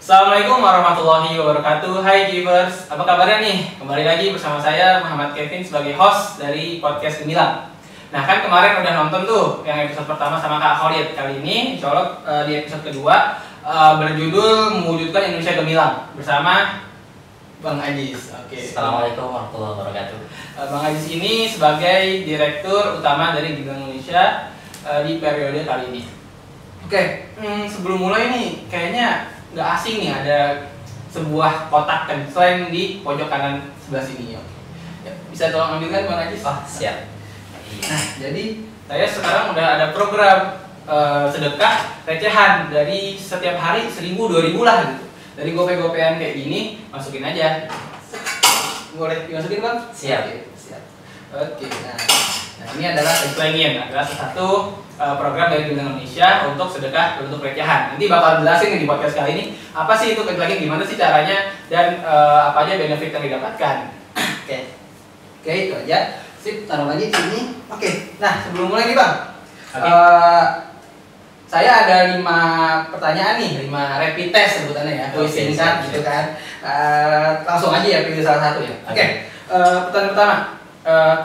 Assalamualaikum warahmatullahi wabarakatuh. Hai Givers, apa kabarnya nih? Kembali lagi bersama saya Muhammad Kevin sebagai host dari podcast Gemilang. Nah kan kemarin udah nonton tuh yang episode pertama sama Kak Khalid. Kali ini insya Allah di episode kedua berjudul Mewujudkan Indonesia Gemilang bersama Bang Ajis. Oke. Assalamualaikum warahmatullahi wabarakatuh. Bang Ajis ini sebagai Direktur Utama dari Gemilang Indonesia di periode kali ini. Oke, sebelum mulai nih kayaknya nggak asing nih ada sebuah kotak tagline di pojok kanan sebelah sini. Ya, bisa tolong ambilkan Bang Ajis? Oh, siap. Nah, jadi saya sekarang udah ada program sedekah recehan dari setiap hari 1000, 2000 lah gitu. Dari gope-gopean kayak gini masukin aja. Boleh dimasukin Bang? Siap. Oke, siap. Oke, nah ini adalah tagline-nya, adalah satu program dari Gemilang Indonesia untuk sedekah bentuk recehan. Nanti bakal jelasin di podcast kali ini apa sih itu tagline, gimana sih caranya, dan apa aja benefit yang didapatkan. Oke, itu aja. Sip, taruh lagi di sini. Oke, nah sebelum mulai nih Bang, saya ada 5 pertanyaan nih, 5 rapid test sebutannya ya, kuis singkat gitu kan. Langsung aja ya pilih salah satu ya. Oke, pertanyaan pertama,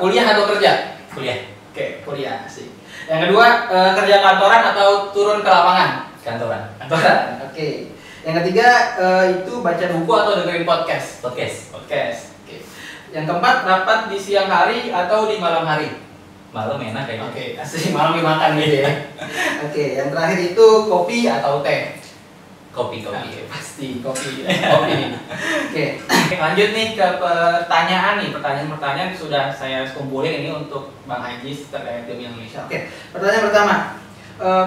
kuliah atau kerja? Kuliah. Oke, kuliah sih. Yang kedua, kerja kantoran atau turun ke lapangan? Kantoran. Kantoran. Oke. Yang ketiga, itu baca buku atau dengerin podcast? Podcast. Podcast. Oke. Yang keempat, rapat di siang hari atau di malam hari? Malam enak kayaknya. Oke, asli malam dimakan gitu ya. Oke, yang terakhir itu kopi atau teh? Kopi. Oke, pasti kopi. Kopi. Oke, lanjut nih ke pertanyaan sudah saya kumpulin ini untuk Bang Ajis terkait Gemilang Indonesia. Oke, pertanyaan pertama,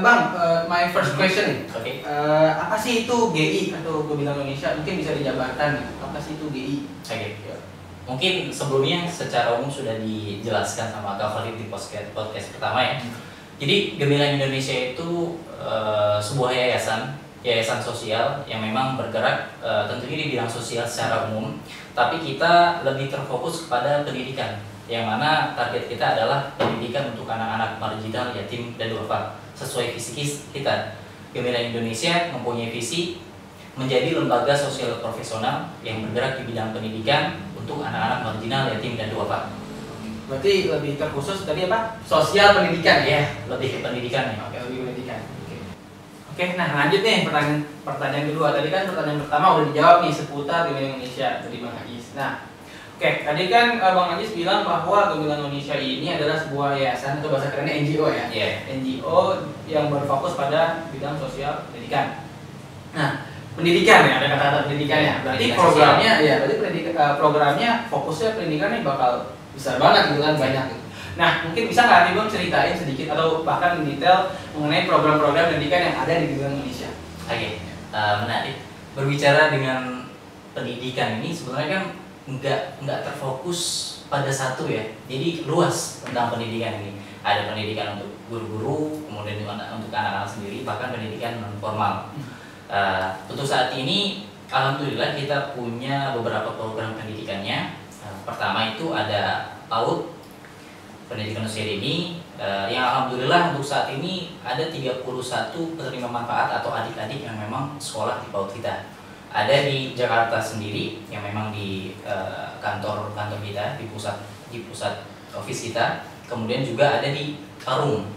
Bang, my first question nih. Oke. Apa sih itu GI atau Gemilang Indonesia? Mungkin bisa dijabarkan nih. Apa sih itu GI? Oke. Mungkin sebelumnya secara umum sudah dijelaskan sama Kak Khalid di podcast pertama ya. Jadi Gemilang Indonesia itu sebuah yayasan sosial yang memang bergerak tentunya di bidang sosial secara umum, tapi kita lebih terfokus kepada pendidikan, yang mana target kita adalah pendidikan untuk anak-anak marginal, yatim, dan duafa sesuai visi kita. Gemilang Indonesia mempunyai visi menjadi lembaga sosial profesional yang bergerak di bidang pendidikan untuk anak-anak marginal, yatim, dan duafa. Berarti lebih terkhusus tadi apa? Sosial pendidikan ya? Lebih ke pendidikan ya. Oke, lebih pendidikan. Oke, nah lanjut nih pertanyaan kedua. Tadi kan pertanyaan pertama udah dijawab nih seputar Gemilang Indonesia dari Bang Ajis. Nah, oke, tadi kan Bang Ajis bilang bahwa Gemilang Indonesia ini adalah sebuah yayasan atau bahasa kerennya NGO ya. Yeah. NGO yang berfokus pada bidang sosial pendidikan. Nah, pendidikan ya, ada kata-kata pendidikannya. Berarti pendidikan programnya ya, berarti programnya fokusnya pendidikan nih bakal besar banget gitu kan, banyak gitu. Nah, mungkin bisa nggak nih Bang ceritain sedikit atau bahkan detail mengenai program-program pendidikan yang ada di Gemilang Indonesia? Oke, menarik. Berbicara dengan pendidikan ini sebenarnya kan nggak terfokus pada satu ya. Jadi luas tentang pendidikan ini. Ada pendidikan untuk guru-guru, kemudian untuk anak-anak sendiri, bahkan pendidikan non formal. Untuk saat ini, alhamdulillah kita punya beberapa program pendidikannya. Pertama itu ada PAUD, pendidikan usia dini, yang alhamdulillah untuk saat ini ada 31 penerima manfaat atau adik-adik yang memang sekolah di PAUD kita. Ada di Jakarta sendiri yang memang di kantor kita di pusat office kita. Kemudian juga ada di Parung,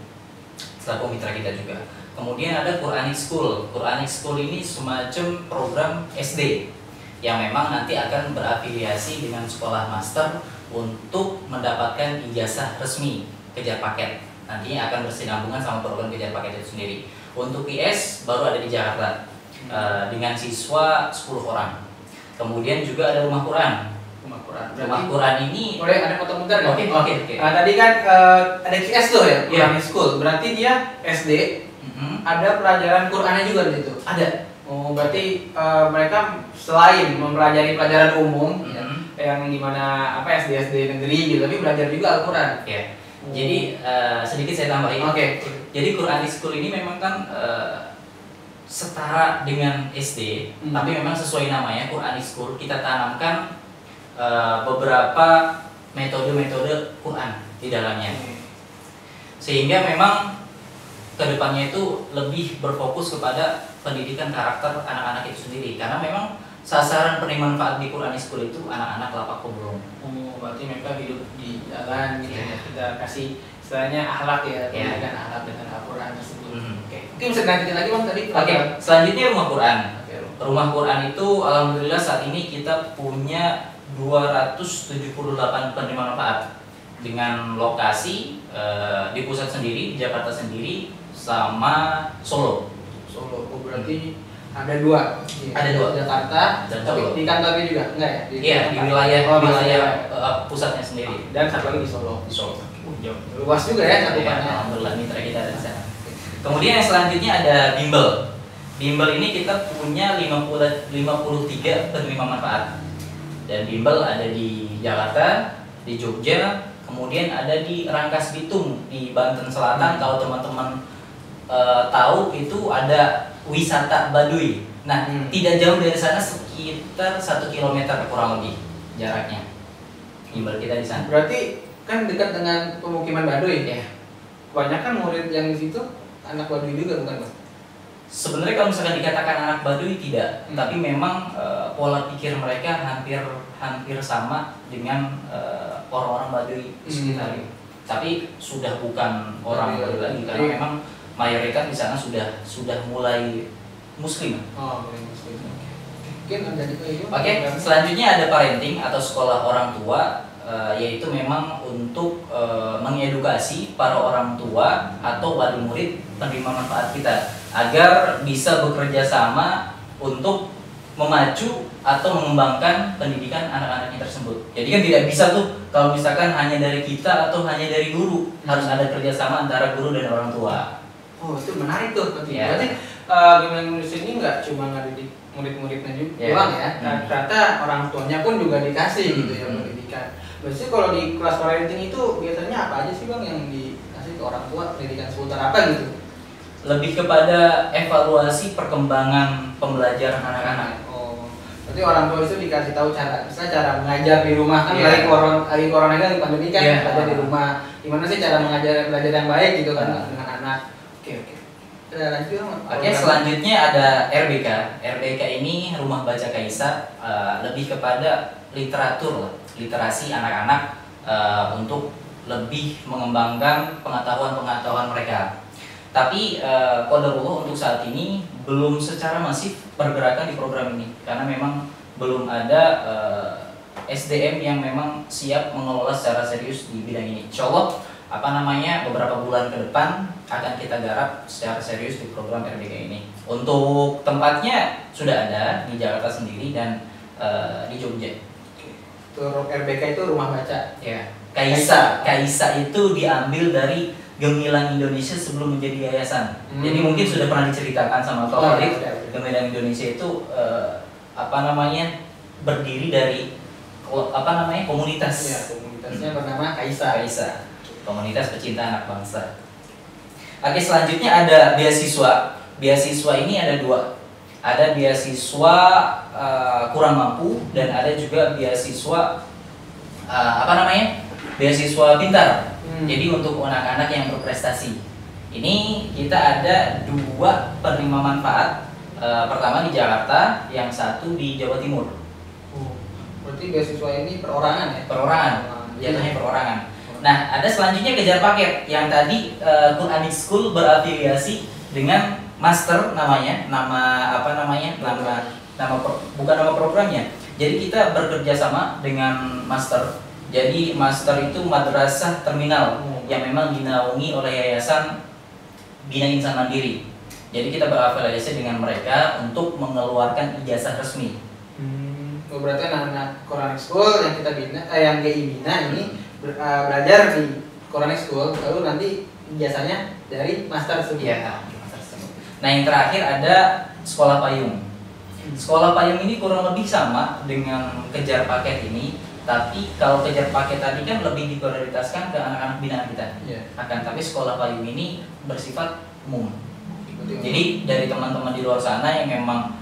selaku mitra kita juga. Kemudian ada Quranic School. Quranic School ini semacam program SD yang memang nanti akan berafiliasi dengan sekolah master untuk mendapatkan ijazah resmi kejar paket. Nantinya akan bersinambungan sama program kejar paket itu sendiri. Untuk IS baru ada di Jakarta dengan siswa 10 orang. Kemudian juga ada rumah Quran. Rumah Quran ini boleh ada foto bentar nggak? Oke. Tadi kan ada QS tuh ya, Quranic School. Berarti dia SD. Ada pelajaran Qurannya juga di situ. Ada. Oh, berarti mereka selain mempelajari pelajaran umum yang dimana apa SD negeri gitu, tapi belajar juga Al-Quran. Ya. Jadi sedikit saya tambahin. Oke. Jadi Quranic School ini memang kan setara dengan SD, tapi memang sesuai namanya Quranic School. Kita tanamkan beberapa metode-metode Quran di dalamnya, sehingga memang kedepannya itu lebih berfokus kepada pendidikan karakter anak-anak itu sendiri, karena memang sasaran penerima manfaat di Quranic School itu anak-anak lapak pemulung. Oh, berarti mereka hidup di jalan gitu ya. Kita kasih istilahnya akhlak ya, pendidikan akhlak dengan Al-Quran tersebut. Oke. Mungkin bisa dilanjutin lagi Bang tadi. Oke, selanjutnya rumah Quran. Oke. Rumah Quran itu alhamdulillah saat ini kita punya 278 penerima manfaat dengan lokasi di pusat sendiri, di Jakarta sendiri, sama Solo. Solo. Oh, berarti ada dua. Ada dua. Jakarta Dan tapi Solo. di kantornya juga enggak ya? Iya, di wilayah pusatnya sendiri. Dan satu lagi di Solo. Di Solo. Jauh. Luas juga ya Ya, cakupannya. alhamdulillah mitra kita ada di sana. Kemudian yang selanjutnya ada bimbel. Bimbel ini kita punya 53 penerima manfaat. Dan bimbel ada di Jakarta, di Jogja, kemudian ada di Rangkas Bitung di Banten Selatan. Kalau teman-teman tahu itu ada wisata Baduy. Nah, tidak jauh dari sana, sekitar 1 kilometer kurang lebih jaraknya. Bimbel kita di sana. Berarti kan dekat dengan pemukiman Baduy Ya. Kebanyakan murid yang di situ anak Baduy juga bukan Bang? Sebenarnya kalau misalkan dikatakan anak Baduy tidak, tapi memang pola pikir mereka hampir sama dengan orang-orang Baduy di sekitar ini. Tapi sudah bukan orang Baduy lagi, karena memang mayoritas di sana sudah mulai Muslim. Oh, mulai Muslim. Mungkin ada juga itu. Oke, selanjutnya ada parenting atau sekolah orang tua, yaitu memang untuk mengedukasi para orang tua atau wali murid penerima manfaat kita agar bisa bekerja sama untuk memacu atau mengembangkan pendidikan anak-anaknya tersebut. Jadi kan tidak bisa tuh kalau misalkan hanya dari kita atau hanya dari guru, harus ada kerjasama antara guru dan orang tua. Oh, itu menarik tuh. Berarti Gemilang Indonesia ini nggak cuma ngadidik murid-muridnya juga doang ya. Ternyata orang tuanya pun juga dikasih gitu ya pendidikan. Biasanya kalau di kelas parenting itu biasanya apa aja sih Bang yang dikasih ke orang tua, pendidikan seputar apa gitu? Lebih kepada evaluasi perkembangan pembelajaran anak-anak. Oh, berarti orang tua itu dikasih tahu misalnya cara mengajar di rumah kan lagi corona ini lagi pandemi kan, belajar di rumah. Gimana sih cara belajar yang baik gitu kan dengan anak. Oke. Lanjut Bang. Oke, selanjutnya ada RBK. RBK ini Rumah Baca Kaisa, lebih kepada literasi anak-anak untuk lebih mengembangkan pengetahuan mereka. Tapi qadarullah untuk saat ini belum secara masif pergerakan di program ini karena memang belum ada SDM yang memang siap mengelola secara serius di bidang ini. Insyaallah beberapa bulan ke depan akan kita garap secara serius di program RBK ini. Untuk tempatnya sudah ada di Jakarta sendiri dan di Jogja. Untuk RBK itu rumah baca. Ya. Kaisa itu diambil dari Gemilang Indonesia sebelum menjadi yayasan. Jadi mungkin sudah pernah diceritakan sama Pak Walid. Gemilang Indonesia itu berdiri dari komunitas. Ya, komunitasnya bernama Kaisa. Komunitas pecinta anak bangsa. Oke, selanjutnya ada beasiswa. Beasiswa ini ada dua. Ada beasiswa kurang mampu dan ada juga beasiswa beasiswa pintar. Jadi untuk anak-anak yang berprestasi. Ini kita ada 2 penerima manfaat. Pertama di Jakarta, yang satu di Jawa Timur. Berarti beasiswa ini perorangan ya? Perorangan. Jatuhnya perorangan. Nah, ada selanjutnya kejar paket yang tadi Quranic School berafiliasi dengan master namanya, bukan nama programnya. Jadi kita bekerja sama dengan master. Jadi master itu madrasah terminal yang memang dinaungi oleh Yayasan Bina Insan Mandiri. Jadi kita berafiliasi dengan mereka untuk mengeluarkan ijazah resmi. Berarti anak-anak Quranic School yang kita bina, yang GI bina ini belajar di Quranic School, lalu nanti ijazahnya dari master tersebut. Iya, master tersebut. Nah, yang terakhir ada sekolah payung. Sekolah payung ini kurang lebih sama dengan kejar paket ini, tapi kalau kejar paket tadi kan lebih diprioritaskan ke anak-anak binaan kita. Akan tapi sekolah payung ini bersifat umum. Jadi dari teman-teman di luar sana yang memang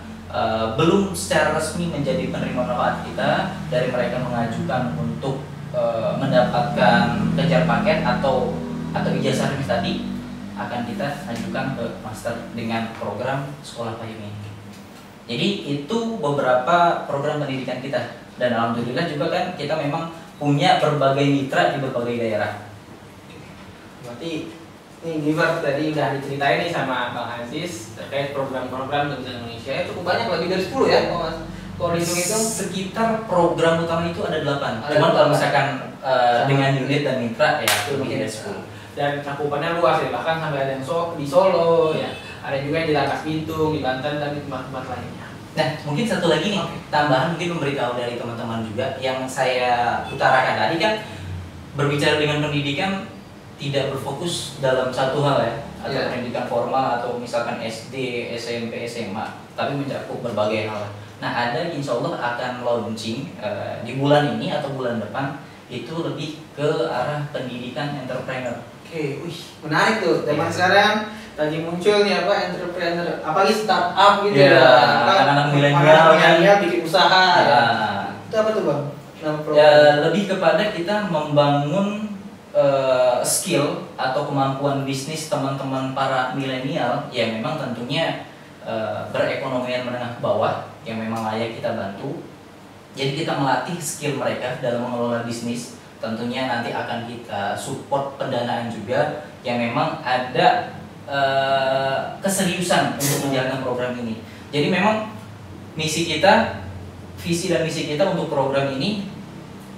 belum secara resmi menjadi penerima manfaat kita, dari mereka mengajukan untuk mendapatkan kejar paket atau ijazah resmi tadi, akan kita ajukan ke master dengan program Sekolah Payung ini. Jadi itu beberapa program pendidikan kita, dan alhamdulillah juga kan kita memang punya berbagai mitra di berbagai daerah. Berarti ini Giver tadi udah diceritain nih sama Bang Aziz terkait program-program di Indonesia, cukup banyak, lebih dari 10 ya Mas. Kalau dihitung Sekitar program utama itu ada 8. Ada Cuman kalau 8. misalkan dengan unit dan mitra ya lebih dari 10. Dan cakupannya luas ya, bahkan sampai ada yang di Solo ya, ada juga yang di Rangkas Bitung, di Banten, dan di tempat-tempat lainnya. Nah, mungkin satu lagi nih, tambahan mungkin memberitahu dari teman-teman juga yang saya utarakan tadi kan, berbicara dengan pendidikan tidak berfokus dalam satu hal ya, atau pendidikan formal atau misalkan SD, SMP, SMA, tapi mencakup berbagai hal. Nah, ada insya Allah akan launching di bulan ini atau bulan depan itu lebih ke arah pendidikan entrepreneur. Oke, wih, menarik tuh. Zaman sekarang lagi muncul nih apa entrepreneur, apalagi startup gitu ya. Anak-anak milenial bikin usaha. Ya. Itu apa tuh Bang? Ya, lebih kepada kita membangun skill atau kemampuan bisnis teman-teman para milenial yang memang tentunya berekonomian menengah ke bawah yang memang layak kita bantu. Jadi kita melatih skill mereka dalam mengelola bisnis. Tentunya nanti akan kita support pendanaan juga yang memang ada keseriusan untuk menjalankan program ini. Jadi memang misi kita, visi dan misi kita untuk program ini,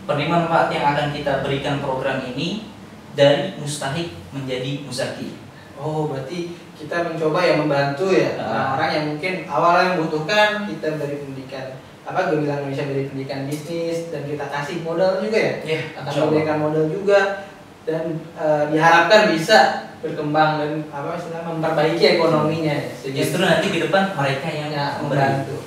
penerima manfaat yang akan kita berikan program ini dari mustahik menjadi muzaki. Oh, berarti kita mencoba ya membantu ya orang-orang yang mungkin awalnya membutuhkan, kita beri pendidikan Gemilang Indonesia beri pendidikan bisnis, dan kita kasih modal juga ya. Akan memberikan modal juga, dan diharapkan bisa berkembang dan memperbaiki ekonominya. Justru nanti ke depan mereka yang membantu.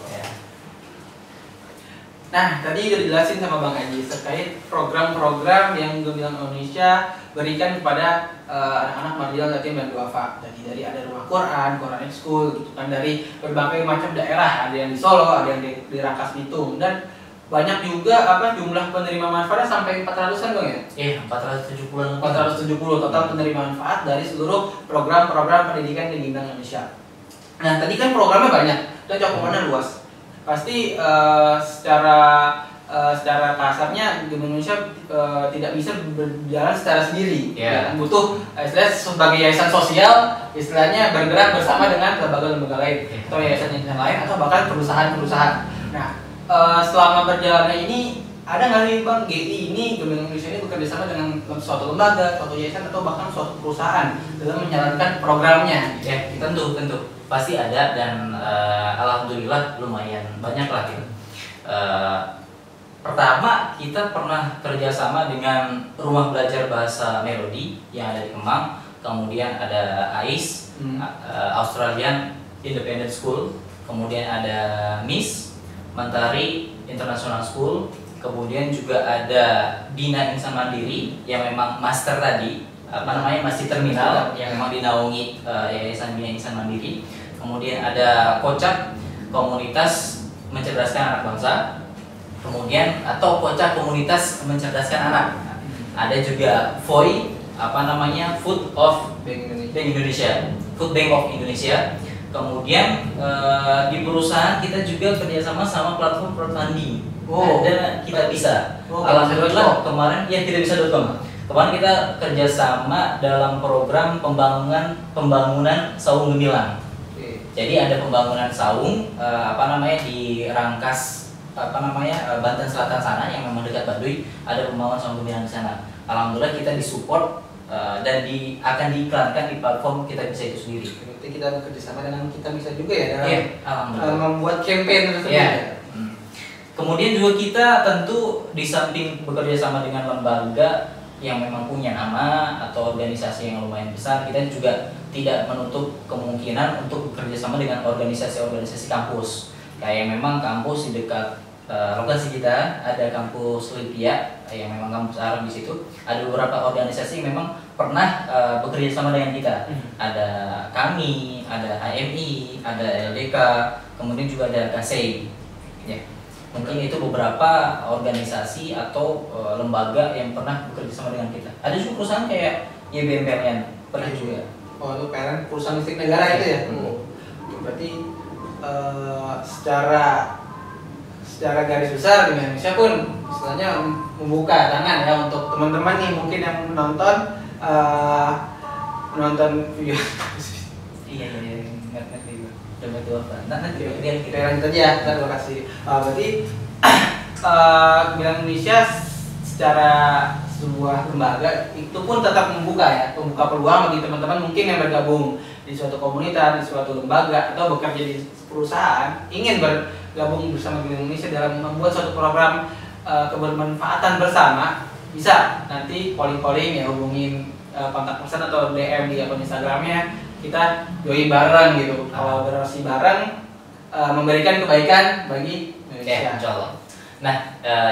Nah, tadi udah dijelasin sama Bang Aziz terkait program-program yang Gemilang Indonesia berikan kepada anak-anak marginal, yatim dan duafa. Dari ada rumah Quran, Quranic School, gitu kan, dari berbagai macam daerah, ada yang di Solo, ada yang di Rangkas Bitung, dan banyak juga jumlah penerima manfaatnya sampai 400-an Bang ya? Iya, 470-an. 470 total penerima manfaat dari seluruh program-program pendidikan di Gemilang Indonesia. Nah, tadi kan programnya banyak dan cakupannya luas. Pasti secara kasarnya Gemilang Indonesia tidak bisa berjalan secara sendiri. Ya, butuh istilahnya sebagai yayasan sosial, istilahnya bergerak bersama dengan lembaga-lembaga lain atau yayasan-yayasan lain atau bahkan perusahaan-perusahaan. Nah, selama berjalannya ini ada nggak nih Bang, GI ini, Gemilang Indonesia ini bekerja sama dengan suatu lembaga, suatu yayasan atau bahkan suatu perusahaan dalam menjalankan programnya? Ya, tentu pasti ada, dan alhamdulillah lumayan banyak lah gitu. Pertama, kita pernah kerjasama dengan Rumah Belajar Bahasa Melodi yang ada di Kemang, kemudian ada AIS, Australian Independent School, kemudian ada MIS, Mentari International School, kemudian juga ada Bina Insan Mandiri yang memang master tadi, masih terminal yang memang dinaungi Yayasan Bina Insan Mandiri. Kemudian ada Kocak, Komunitas Mencerdaskan Anak Bangsa, kemudian atau Kocak Komunitas Mencerdaskan Anak. Ada juga FOI, Food of Bank Indonesia, Food Bank of Indonesia. Kemudian di perusahaan kita juga kerjasama sama platform crowdfunding. Ada Kita Bisa. Alhamdulillah kemarin Kita Bisa.com. Kemarin kita kerjasama dalam program pembangunan saung gemilang. Jadi ada pembangunan saung di Rangkas Banten Selatan sana yang memang dekat Baduy, ada pembangunan saung gemilang di sana. Alhamdulillah kita disupport dan akan diiklankan di platform Kita Bisa itu sendiri. Berarti kita bekerja sama dengan Kita Bisa juga ya dalam membuat campaign tersebut. Kemudian juga kita tentu di samping bekerja sama dengan lembaga yang memang punya nama atau organisasi yang lumayan besar, kita juga tidak menutup kemungkinan untuk bekerja sama dengan organisasi-organisasi kampus. Kayak memang kampus di dekat lokasi kita ada kampus Limpia yang memang kampus Arab di situ. Ada beberapa organisasi yang memang pernah bekerja sama dengan kita. Ada kami, ada HMI, ada LDK, kemudian juga ada KSEI. Ya. Mungkin itu beberapa organisasi atau lembaga yang pernah bekerja sama dengan kita. Ada juga perusahaan kayak YBM PLN pernah juga. Oh, itu PLN perusahaan listrik negara itu ya. Berarti secara garis besar Indonesia pun istilahnya membuka tangan ya untuk teman-teman nih mungkin yang nonton video. Iya ngerti gue. Dompet duafa. Nanti kita lanjut aja ya, kita terima kasih. Berarti Gemilang Indonesia secara sebuah lembaga itu pun tetap membuka peluang bagi teman-teman mungkin yang bergabung di suatu komunitas, di suatu lembaga atau bekerja di perusahaan ingin bergabung bersama Gemilang Indonesia dalam membuat suatu program kebermanfaatan bersama. Bisa nanti calling ya, hubungin kontak person atau DM di akun Instagramnya, kita join bareng gitu, kolaborasi bareng, memberikan kebaikan bagi Indonesia. Insya Allah. Nah,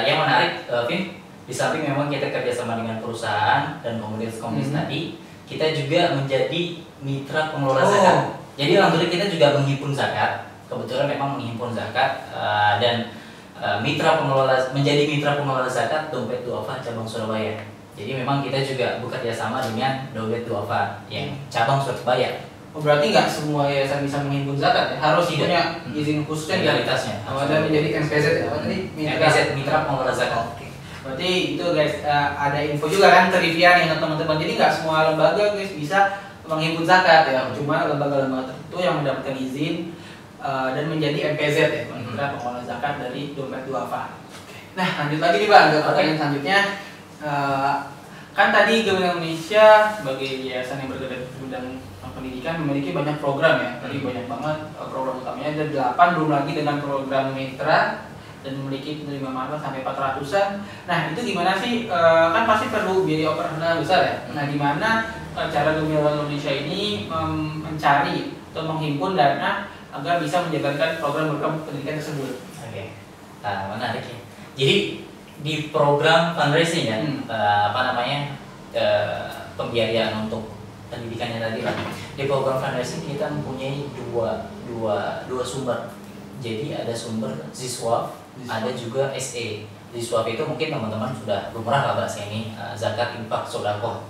yang menarik, Vin, di samping memang kita kerjasama dengan perusahaan dan komunitas-komunitas tadi, kita juga menjadi mitra pengelola zakat. Jadi alhamdulillah kita juga menghimpun zakat. Kebetulan memang menghimpun zakat dan menjadi mitra pengelola zakat Dompet Duafa cabang Surabaya. Jadi memang kita juga bekerja sama dengan Dompet Duafa yang cabang Surabaya. Oh, berarti nggak semua yayasan bisa menghimpun zakat ya? Harus punya izin khususnya legalitasnya. Dan menjadi MPZ ya? Apa tadi? Mitra pengelola zakat. Berarti itu guys, ada info juga kan, trivia nih teman-teman. Jadi nggak semua lembaga guys bisa menghimpun zakat ya. Cuma lembaga-lembaga tertentu yang mendapatkan izin dan menjadi MPZ ya, mitra pengelola zakat dari Dompet Duafa. Nah, lanjut lagi nih Bang ke pertanyaan selanjutnya. Kan tadi Gemilang Indonesia sebagai yayasan yang bergerak di bidang pendidikan memiliki banyak program ya. Tadi banyak banget program utamanya, ada 8, belum lagi dengan program mitra dan memiliki penerima manfaat sampai 400-an. Nah, itu gimana sih? Kan pasti perlu biaya operasional besar ya. Nah, gimana cara Gemilang Indonesia ini mencari atau menghimpun dana agar bisa menjalankan program pendidikan tersebut? Oke, menarik ya. Jadi di program fundraising ya, pembiayaan untuk pendidikannya tadi lah. Di program fundraising kita mempunyai dua sumber. Jadi ada sumber Ziswaf, ada juga SE. Ziswaf itu mungkin teman-teman sudah lumrah lah bahasa ini, zakat, infak, sedekah,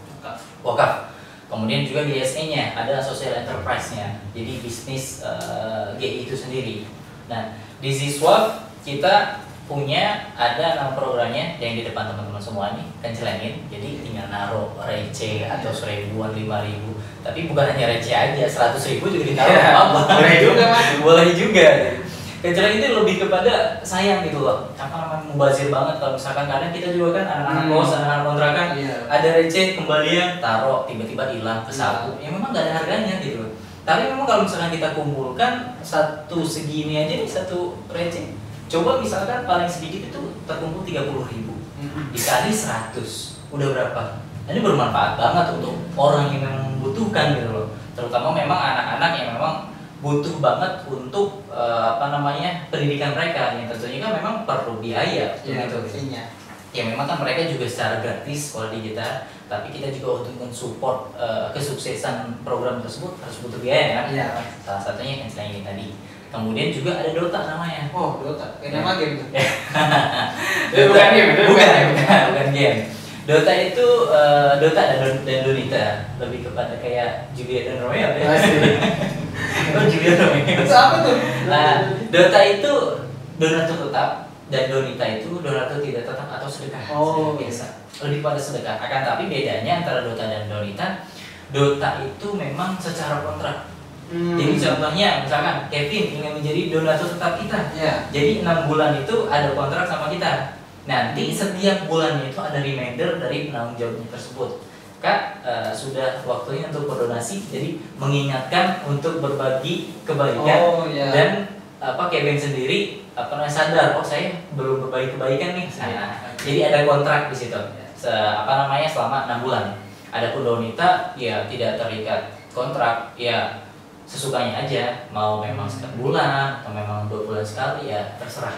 wakaf. Kemudian juga di SE-nya ada social enterprise-nya, jadi bisnis GI itu sendiri. Nah, di Ziswaf kita punya ada nama programnya yang di depan teman-teman semua nih, kencelengin. Jadi tinggal naruh receh atau 1000-an, 5000. Tapi bukan hanya receh aja, 100.000 juga ditaruh apa? Boleh juga Mas. Boleh juga. Kencelengin itu lebih kepada sayang gitu loh. Mubazir banget kalau misalkan kadang kita juga kan anak-anak kos, anak-anak kontrakan, ada receh kembalian taruh tiba-tiba hilang ke saku. Ya memang gak ada harganya gitu loh. Tapi memang kalau misalkan kita kumpulkan satu segini aja nih, satu receh. Coba misalkan paling sedikit itu terkumpul 30.000 dikali 100, udah berapa? Ini bermanfaat banget untuk orang yang memang membutuhkan gitu loh. Terutama memang anak-anak yang memang butuh banget untuk pendidikan mereka yang tentunya kan memang perlu biaya gitu. Ya memang kan mereka juga secara gratis sekolah digital, tapi kita juga untuk mensupport kesuksesan program tersebut harus butuh biaya ya. Salah satunya yang selain ini tadi. Kemudian juga ada Dota namanya. Oh, Dota. Nama game itu. Bukan game. Dota itu Dota dan Donita, lebih kepada kayak Juliet dan Romeo ya. Oh, Juliet Romeo. Itu apa tuh? Nah, Dota itu donatur tetap dan Donita itu donatur tidak tetap atau sedekah. Oh, biasa. Lebih pada sedekah. Akan tapi bedanya antara Dota dan Donita, Dota itu memang secara kontrak. Jadi contohnya misalkan Kevin ingin menjadi donatur tetap kita, jadi 6 bulan itu ada kontrak sama kita. Nanti setiap bulannya itu ada reminder dari penanggung jawabnya tersebut. Kak, sudah waktunya untuk berdonasi, jadi mengingatkan untuk berbagi kebaikan dan Kevin sendiri sadar, saya belum berbagi kebaikan nih. Jadi ada kontrak di situ. Selama 6 bulan. Adapun Donita ya tidak terikat kontrak, ya sesukanya aja, mau memang setiap bulan atau memang 2 bulan sekali ya terserah.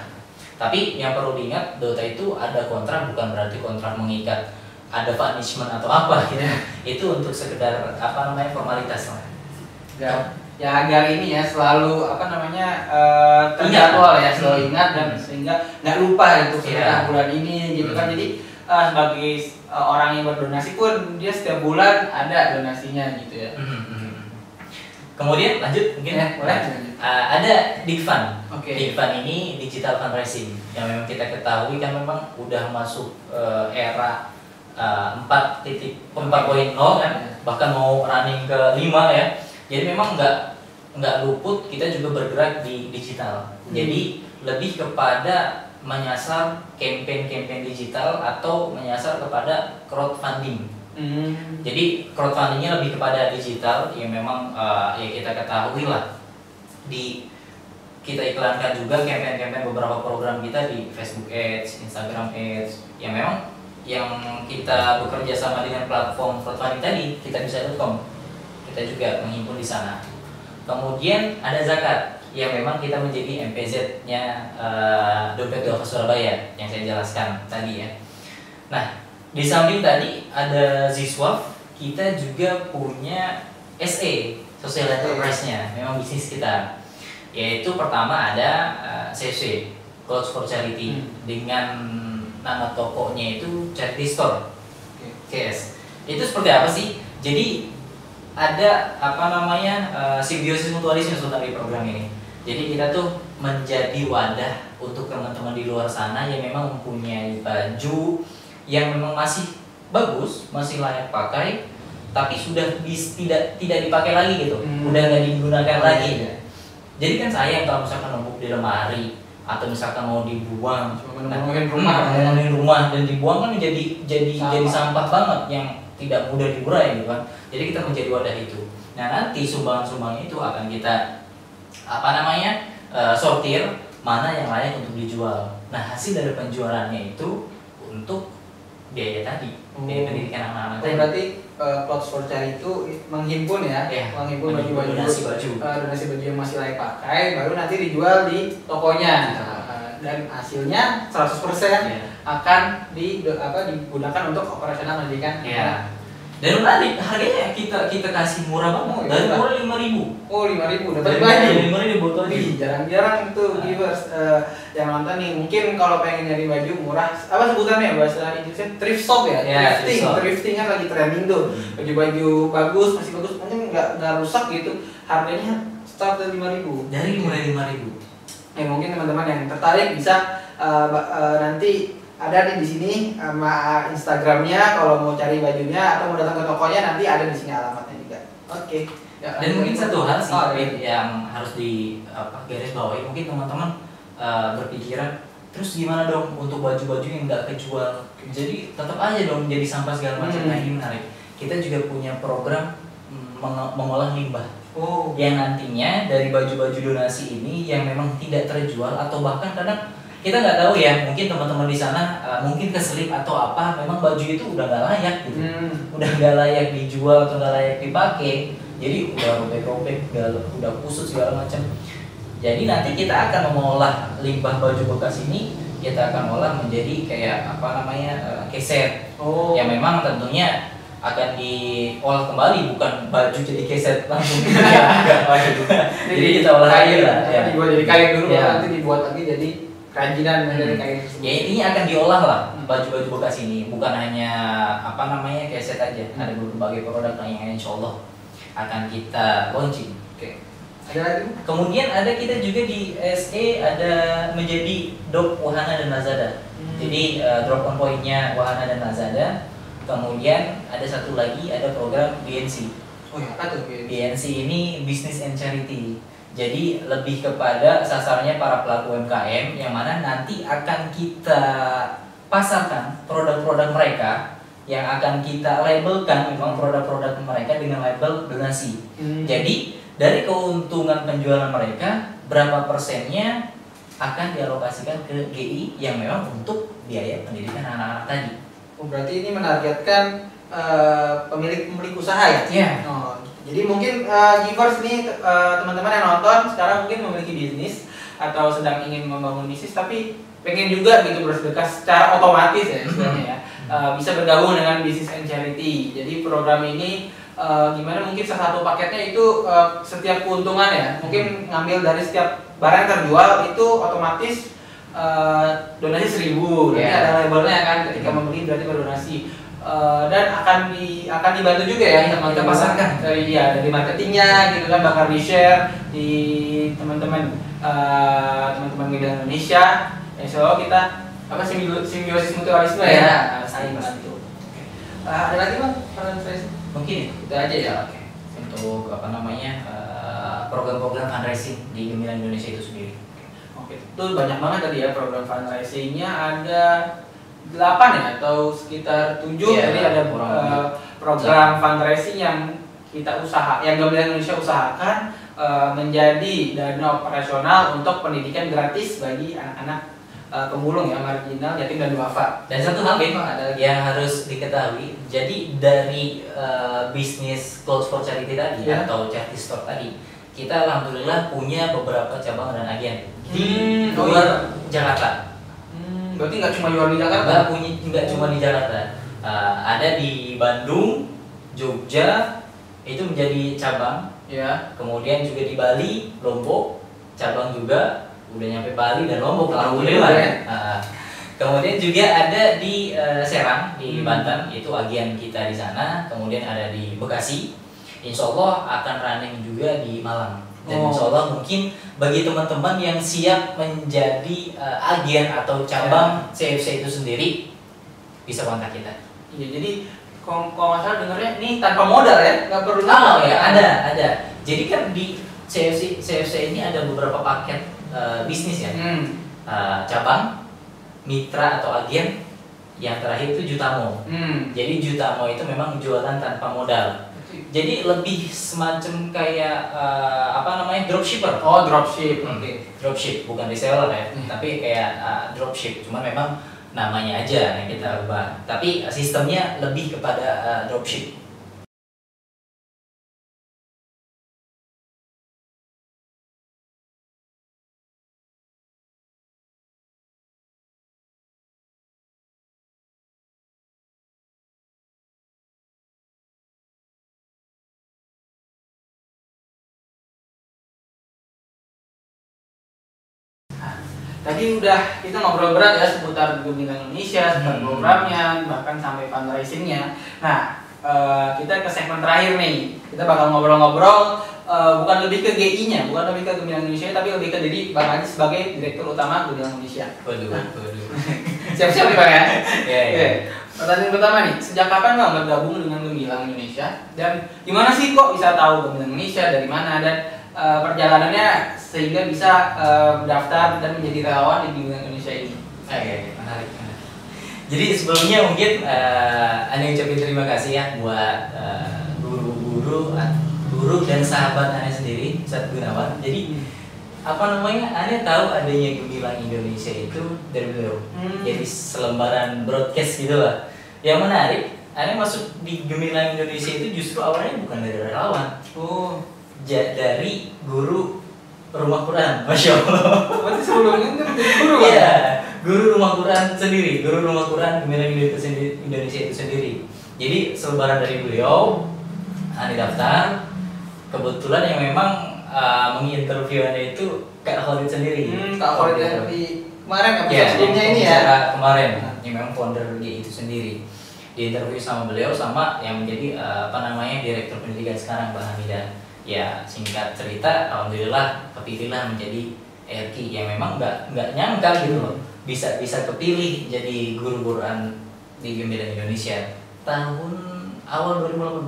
Tapi yang perlu diingat, Dota itu ada kontrak, bukan berarti kontrak mengikat ada punishment atau apa gitu. Itu untuk sekedar formalitas lah. Ya agar ini ya selalu terjadwal ya, selalu ingat dan sehingga nggak lupa itu sedekah bulan ini gitu kan. Jadi sebagai orang yang berdonasi pun dia setiap bulan ada donasinya gitu ya. Kemudian lanjut mungkin Ya, boleh. ada Digfund. Oke. Digfund ini digital fundraising yang memang kita ketahui kan memang udah masuk era 4.0 kan, bahkan mau running ke 5 ya. Jadi memang nggak luput kita juga bergerak di digital. Jadi lebih kepada menyasar campaign-campaign digital atau menyasar kepada crowdfunding. Jadi crowdfundingnya lebih kepada digital yang memang ya kita ketahui lah kita iklankan juga campaign-campaign beberapa program kita di Facebook Ads, Instagram Ads yang memang yang kita bekerja sama dengan platform crowdfunding tadi kitabisa.com, kita juga menghimpun di sana. Kemudian ada zakat yang memang kita menjadi MPZ-nya Dompet Duafa Surabaya yang saya jelaskan tadi ya. Nah, di samping tadi ada Ziswaf, kita juga punya SE, Social Enterprise-nya, memang bisnis kita. Yaitu pertama ada CC, Clothes for Charity, dengan nama tokonya itu Charity Store. CS. Itu seperti apa sih? Jadi ada simbiosis mutualisme dari program ini. Jadi kita tuh menjadi wadah untuk teman-teman di luar sana yang memang mempunyai baju yang memang masih bagus, masih layak pakai, tapi sudah tidak dipakai lagi gitu, udah nggak digunakan lagi. Ya. Jadi kan sayang kalau misalkan numpuk di lemari atau misalkan mau dibuang, menemukan rumah dan dibuang kan jadi sampah banget yang tidak mudah diurai gitu kan. Jadi kita menjadi wadah itu. Nah nanti sumbangan-sumbangan itu akan kita sortir mana yang layak untuk dijual. Nah hasil dari penjualannya itu untuk biaya tadi, biaya pendidikan anak-anak tadi. Berarti Clothes for Charity itu menghimpun ya, menghimpun baju-baju donasi baju yang masih layak pakai, baru nanti dijual di tokonya. Dan hasilnya 100% akan digunakan untuk operasional pendidikan. Dan menarik, harganya kita kasih murah banget. Dari mulai 5.000. Oh, 5.000 dapat baju. 5.000 buat baju. Jarang-jarang tuh givers yang nonton nih. Mungkin kalau pengen nyari baju murah, apa sebutannya bahasa Inggrisnya thrift shop ya? Thrifting kan lagi trending tuh. Baju-baju bagus, masih bagus, mungkin nggak rusak gitu. Harganya start dari 5.000. Dari mulai 5.000. Ya mungkin teman-teman yang tertarik bisa nanti ada di sini sama Instagramnya kalau mau cari bajunya atau mau datang ke tokonya nanti ada di sini alamatnya juga. Oke. Ya, dan mungkin satu hal sih yang harus di garis bawahi, mungkin teman-teman berpikiran terus gimana dong untuk baju-baju yang nggak kejual, jadi tetap aja dong jadi sampah segala macam. Nah ini menarik, kita juga punya program mengolah limbah. Yang nantinya dari baju-baju donasi ini yang memang tidak terjual atau bahkan kadang kita nggak tahu ya, mungkin teman-teman di sana mungkin keselip atau apa, memang baju itu udah nggak layak gitu, udah nggak layak dijual atau nggak layak dipakai, jadi udah robek-robek, udah kusut segala macam. Jadi nanti kita akan mengolah limbah baju bekas ini, kita akan olah menjadi kayak keset, yang memang tentunya akan diolah kembali, bukan baju jadi keset langsung. Jadi kita olah lagi lah. Dibuat jadi kain dulu, nanti dibuat lagi jadi kerajinan dari kain tersebut. Ya intinya akan diolah lah baju-baju bekas ini, bukan hanya keset aja. Ada berbagai produk yang insya Allah akan kita launching. Oke. Ada lagi? Kemudian ada kita juga di SE ada menjadi drop Wahana dan Lazada. Jadi drop on point-nya Wahana dan Lazada. Kemudian ada satu lagi, ada program BNC. Oh ya, apa tuh BNC? BNC ini Business and Charity. Jadi lebih kepada sasarannya para pelaku UMKM yang mana nanti akan kita pasarkan produk-produk mereka, yang akan kita labelkan memang produk-produk mereka dengan label donasi. Jadi dari keuntungan penjualan mereka, berapa persennya akan dialokasikan ke GI yang memang untuk biaya pendidikan anak-anak tadi. Berarti ini menargetkan pemilik usaha ya? Iya. Jadi mungkin givers nih teman-teman yang nonton sekarang mungkin memiliki bisnis atau sedang ingin membangun bisnis tapi pengen juga gitu bersedekah secara otomatis ya istilahnya ya. Bisa bergabung dengan Business and Charity. Jadi program ini gimana mungkin salah satu paketnya itu setiap keuntungan ya, mungkin ngambil dari setiap barang yang terjual itu otomatis donasi 1.000. Jadi ada labelnya kan ketika membeli berarti berdonasi. dan akan dibantu juga ya kita pasarkan dari marketingnya gitu kan, bakal di share di teman-teman media Indonesia. So kita simbiosis mutualisme ya, saling bantu. Ada lagi bang fundraising? Mungkin itu aja ya. Oke. Untuk apa namanya program-program fundraising di Gemilang Indonesia itu sendiri. Oke, itu banyak banget tadi ya program fundraisingnya, ada 8 ya atau sekitar 7 ya, jadi ada program fundraising yang Gemilang Indonesia usahakan menjadi dana operasional untuk pendidikan gratis bagi anak-anak pemulung ya, marginal, yatim dan duafa. Dan satu hal yang harus diketahui, jadi dari bisnis Clothes for Charity tadi atau charity store tadi, kita alhamdulillah punya beberapa cabang dan agen di luar Jakarta. Berarti nggak cuma jual di Jakarta? Nggak cuma di Jakarta, ada di Bandung, Jogja, itu menjadi cabang. Ya. Kemudian juga di Bali, Lombok, cabang juga. Udah nyampe Bali dan Lombok, alhamdulillah ya. Kemudian juga ada di Serang di Banten, itu agen kita di sana. Kemudian ada di Bekasi, insya Allah akan running juga di Malang. Dan insya Allah mungkin bagi teman-teman yang siap menjadi agen atau cabang CFC itu sendiri, bisa kontak kita. Iya, jadi kalau nggak salah dengarnya ini tanpa modal ya, nggak perlu. Ada. Jadi kan di CFC ini ada beberapa paket bisnis ya, cabang, mitra atau agen, yang terakhir itu Jutamo. Jadi Jutamo itu memang jualan tanpa modal. Jadi lebih semacam kayak dropshipper. Oh, dropship. Oke. Dropship bukan reseller ya, tapi kayak dropship. Cuma memang namanya aja yang kita ubah. Tapi sistemnya lebih kepada dropship. Tadi udah kita ngobrol berat ya seputar Gemilang Indonesia, seputar programnya, bahkan sampai fundraisingnya. Nah, kita ke segmen terakhir nih. Kita bakal ngobrol-ngobrol bukan lebih ke GI-nya, bukan lebih ke Gemilang Indonesia, tapi lebih ke diri Bang Aji sebagai Direktur Utama Gemilang Indonesia. Waduh. Siap-siap nih Bang ya? Iya. Pertanyaan pertama nih, sejak kapan Bang bergabung dengan Gemilang Indonesia? Dan gimana sih kok bisa tahu Gemilang Indonesia, dari mana, dan perjalanannya sehingga bisa mendaftar dan menjadi relawan di Gemilang Indonesia ini? Oke, menarik. Jadi sebelumnya mungkin Anda ucapin terima kasih ya buat guru dan sahabat Anda sendiri, Ustadz Gunawan. Jadi Anda tahu adanya Gemilang Indonesia itu dari beliau. Jadi selembaran broadcast gitu lah. Yang menarik, Anda masuk di Gemilang Indonesia itu justru awalnya bukan dari relawan. Dari guru rumah Quran, masya Allah. Berarti sebelumnya itu guru kan? Iya, guru rumah Quran sendiri, guru rumah Quran Gemilang Indonesia itu sendiri. Jadi selebaran dari beliau, Anda daftar. Kebetulan yang memang menginterview Anda itu Kak Khalid sendiri. Kak Khalid yang di kemarin sebelumnya ini ya. Kemarin, yang memang founder GI itu sendiri. Diinterview sama beliau sama yang menjadi Direktur Pendidikan sekarang, Mbak Hamidah. Ya, singkat cerita, alhamdulillah kepilihlah menjadi RK yang memang nggak nyangka gitu loh, bisa kepilih jadi guru Quran di Gemilang Indonesia tahun awal 2018.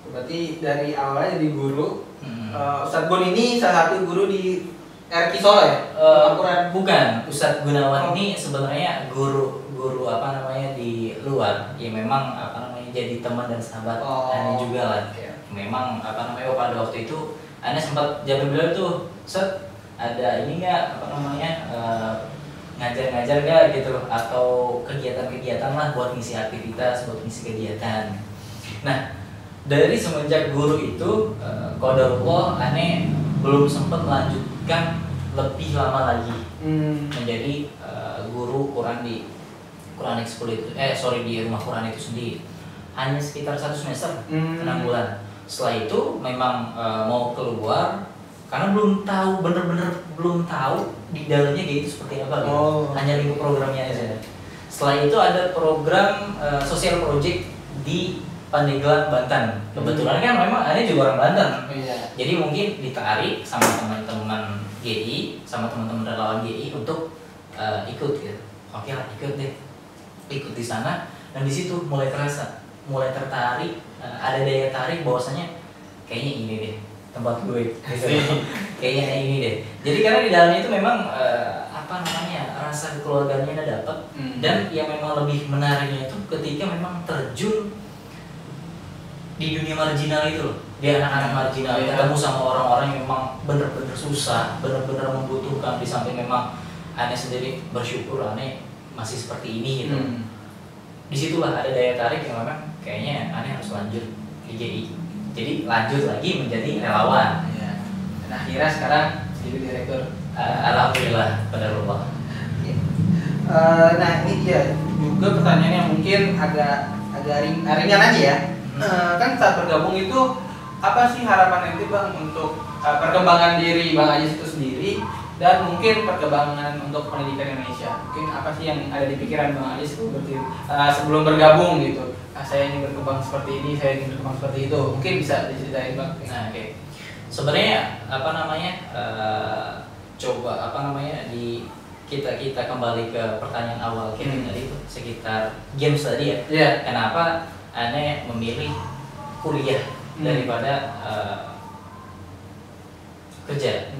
Berarti dari awalnya jadi guru. Ustadz Gun ini salah satu guru di RK Solo ya? Bukan, Ustadz Gunawan ini sebenarnya guru di luar, ya memang jadi teman dan sahabat Anda juga lah. Memang pada waktu itu Anda sempat jawab beliau tuh, Set, ada ini nggak ngajar-ngajar nggak gitu, atau kegiatan-kegiatan lah buat ngisi aktivitas, buat ngisi kegiatan. Nah, dari semenjak guru itu qadarullah Ane belum sempat melanjutkan lebih lama lagi menjadi guru Quran di Quranic School itu, di rumah Quran itu sendiri. Hanya sekitar 1 semester, 6 bulan. Setelah itu memang mau keluar karena bener-bener belum tahu di dalamnya gitu seperti apa gitu. Hanya lingkup programnya aja. Setelah itu ada program social project di Pandeglang, Banten. Kebetulan kan memang Ane juga orang Banten. Iya. Jadi mungkin ditarik sama teman-teman GI, sama teman-teman relawan GI untuk ikut gitu. Oke lah, ikut deh. Ikut di sana dan di situ mulai terasa, mulai tertarik, ada daya tarik bahwasanya kayaknya ini deh tempat gue. Gitu. Kayaknya ini deh. Jadi karena di dalamnya itu memang rasa kekeluargaannya ada dapat dan yang memang lebih menariknya itu ketika memang terjun di dunia marginal itu loh, di anak-anak marginal, ketemu sama orang-orang yang memang bener-bener susah, bener-bener membutuhkan, di samping memang Ane sendiri bersyukur Ane masih seperti ini gitu. Disitulah ada daya tarik yang memang kayaknya Ane harus lanjut di GI, jadi lanjut lagi menjadi relawan. Dan akhirnya sekarang jadi direktur. Alhamdulillah, qadarullah. Nah ini dia juga pertanyaan yang mungkin agak ringan aja ya. Kan saat bergabung itu apa sih harapan nanti Bang untuk perkembangan diri Bang Ajis itu sendiri dan mungkin perkembangan untuk pendidikan Indonesia? Mungkin apa sih yang ada di pikiran Bang Ajis itu sebelum bergabung gitu? Saya ingin berkembang seperti ini, saya ingin berkembang seperti itu. Mungkin bisa diceritain Bang. Nah, oke. Sebenarnya di kita kembali ke pertanyaan awal kita tadi itu sekitar games tadi ya. Yeah. Kenapa Ane memilih kuliah daripada kerja?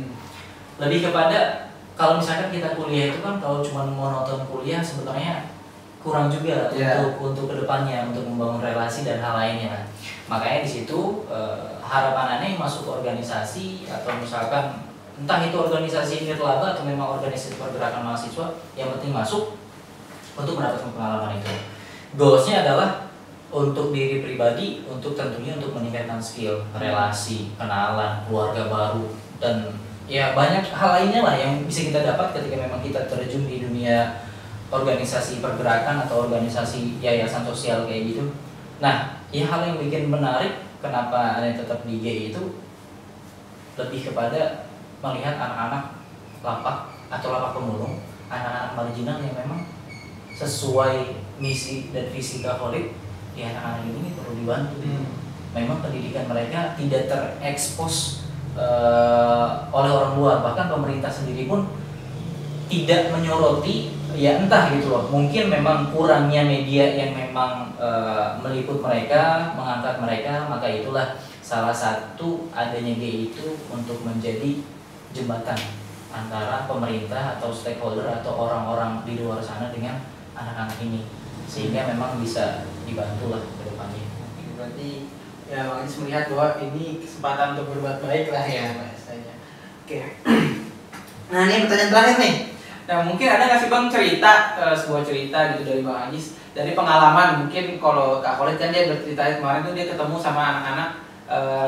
Lebih kepada kalau misalkan kita kuliah itu kan kalau cuma monoton kuliah sebenarnya kurang juga untuk kedepannya, untuk membangun relasi dan hal lainnya. Makanya di situ harapan Ane masuk organisasi atau misalkan entah itu organisasi nirlaba atau memang organisasi pergerakan mahasiswa, yang penting masuk untuk mendapatkan pengalaman itu. Goalsnya adalah untuk diri pribadi, untuk tentunya untuk meningkatkan skill, relasi, kenalan, keluarga baru, dan ya banyak hal lainnya lah yang bisa kita dapat ketika memang kita terjun di dunia organisasi pergerakan atau organisasi yayasan sosial kayak gitu. Nah, ya hal yang bikin menarik kenapa Ane tetap di GI itu lebih kepada melihat anak-anak lapak atau lapak pemulung, anak-anak marginal yang memang sesuai misi dan visi Katolik, ya anak-anak ini perlu dibantu. Memang pendidikan mereka tidak terekspos oleh orang luar, bahkan pemerintah sendiri pun tidak menyoroti, ya entah gitu loh. Mungkin memang kurangnya media yang memang meliput mereka, mengangkat mereka, maka itulah salah satu adanya GI itu untuk menjadi jembatan antara pemerintah atau stakeholder atau orang-orang di luar sana dengan anak-anak ini, sehingga memang bisa dibantu lah ke depannya. Berarti ya Bang Ajis melihat bahwa ini kesempatan untuk berbuat baik lah ya bahasanya. Oke. Nah ini pertanyaan terakhir nih. Nah mungkin ada nggak sih Bang cerita, sebuah cerita gitu dari Bang Ajis, dari pengalaman. Mungkin kalau Kak Khalid kan dia bercerita kemarin tuh dia ketemu sama anak-anak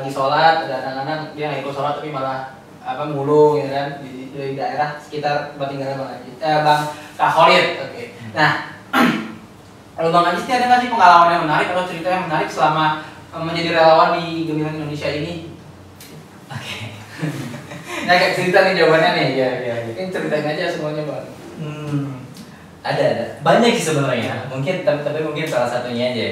di sholat, ada anak-anak dia nggak ikut sholat tapi malah mulung ya kan di daerah sekitar tempat tinggalnya Bang Ajis, Bang Kak Khalid. Oke. Nah, kalau Bang Ajis ini ada nggak sih pengalaman yang menarik atau cerita yang menarik selama menjadi relawan di Gemilang Indonesia ini? Oke. Nah, kayak cerita nih jawabannya nih. Ya. Mungkin ceritain aja semuanya Bang. Ada. Banyak sih sebenarnya. Mungkin tapi mungkin salah satunya aja.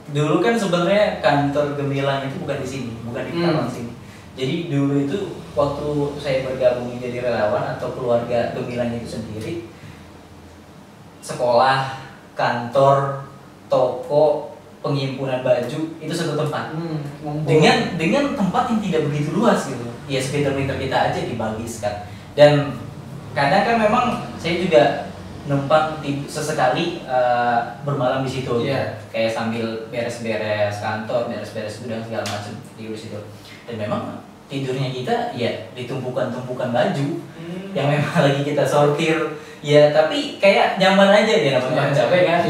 Dulu kan sebenarnya kantor Gemilang itu bukan di sini, bukan di Pekalongan sini. Jadi dulu itu waktu saya bergabung menjadi relawan atau keluarga Gemilang itu sendiri, sekolah, kantor, toko, penghimpunan baju itu satu tempat. Dengan tempat yang tidak begitu luas gitu. Ya sekitar-sekitar kita aja dibagiskan. Dan kadang kan memang saya juga numpang sesekali bermalam di situ. Kayak sambil beres-beres kantor, beres-beres gudang segala macam di situ. Dan memang tidurnya kita ya di tumpukan-tumpukan baju yang memang lagi kita sortir. Ya tapi kayak nyaman aja ya, namanya capek kan.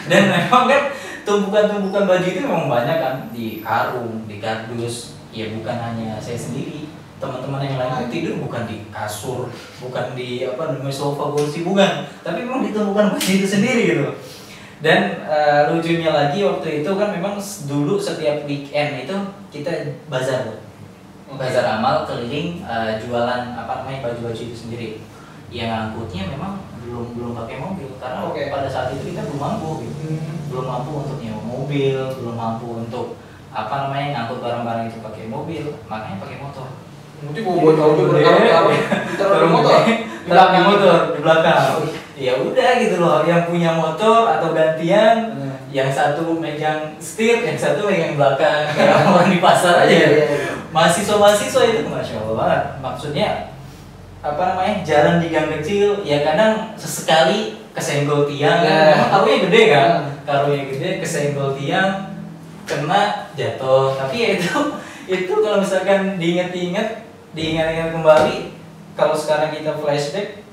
Dan memang kan tumpukan-tumpukan baju itu memang banyak kan, di karung, di kardus. Ya bukan hanya saya sendiri, teman-teman yang lain tidur bukan di kasur, bukan di sofa kursi, bukan, tapi memang di tumpukan baju itu sendiri gitu. Dan lucunya lagi waktu itu kan memang dulu setiap weekend itu kita bazar, bazar amal keliling jualan baju-baju itu sendiri. Yang angkutnya memang belum pakai mobil karena Oke. pada saat itu kita belum mampu gitu. Belum mampu untuk nyewa mobil, belum mampu untuk ngangkut barang-barang itu pakai mobil, makanya pakai motor. Mungkin bawa motor ditaruh di motor. Di motor di belakang. Ya udah gitu loh, yang punya motor atau gantian, yang satu megang setir, yang satu megang belakang, kayak orang di pasar aja. Mahasiswa itu masya Allah banget. Maksudnya jalan di gang kecil, ya kadang sesekali kesenggol tiang, memang karunya gede kan, karunya gede, kesenggol tiang, kena jatuh. Tapi ya itu kalau misalkan diingat-ingat kembali, kalau sekarang kita flashback,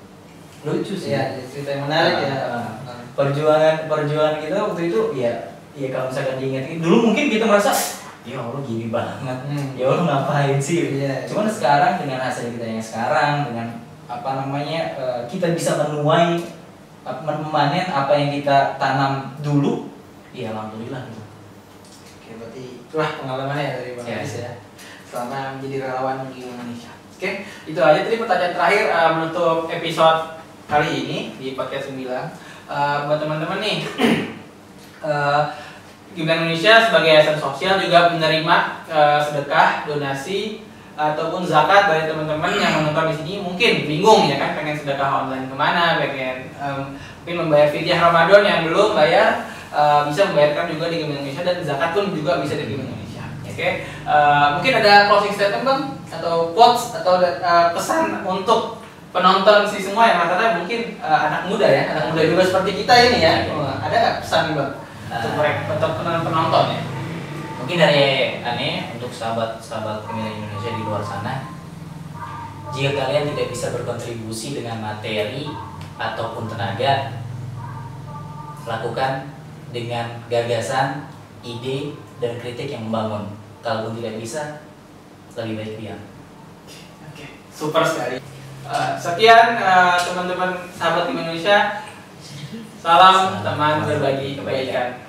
lucu sih. Iya, cerita yang menarik ya. Perjuangan kita waktu itu ya kalau misalkan diingat dulu mungkin kita merasa ya Allah gini banget, ya Allah ngapain sih. Cuman sekarang dengan hasil kita yang sekarang, dengan kita bisa memanen apa yang kita tanam dulu, ya alhamdulillah gitu. Oke, berarti itulah pengalamannya ya dari Bang Adis ya, selama menjadi relawan di Indonesia. Oke, itu aja tadi pertanyaan terakhir menutup episode kali ini di podcast 9. Buat teman-teman nih, Gibran Indonesia sebagai yayasan sosial juga menerima sedekah, donasi ataupun zakat dari teman-teman yang menonton di sini. Mungkin bingung ya kan, pengen sedekah online kemana, pengen mungkin membayar fidyah Ramadan yang belum bayar, bisa membayarkan juga di Gibran Indonesia, dan zakat pun juga bisa di Gibran Indonesia. Oke, mungkin ada closing statement Bang, atau quotes atau pesan untuk penonton sih semua yang rata-rata mungkin anak muda juga seperti kita ini ya. Ada nggak pesan nih Bang untuk penonton ya? Mungkin dari Ane untuk sahabat pemilih Indonesia di luar sana, jika kalian tidak bisa berkontribusi dengan materi ataupun tenaga, lakukan dengan gagasan, ide, dan kritik yang membangun. Kalaupun tidak bisa, lebih baik diam. Oke, super sekali. Sekian teman-teman sahabat Indonesia. Salam teman berbagi kebaikan.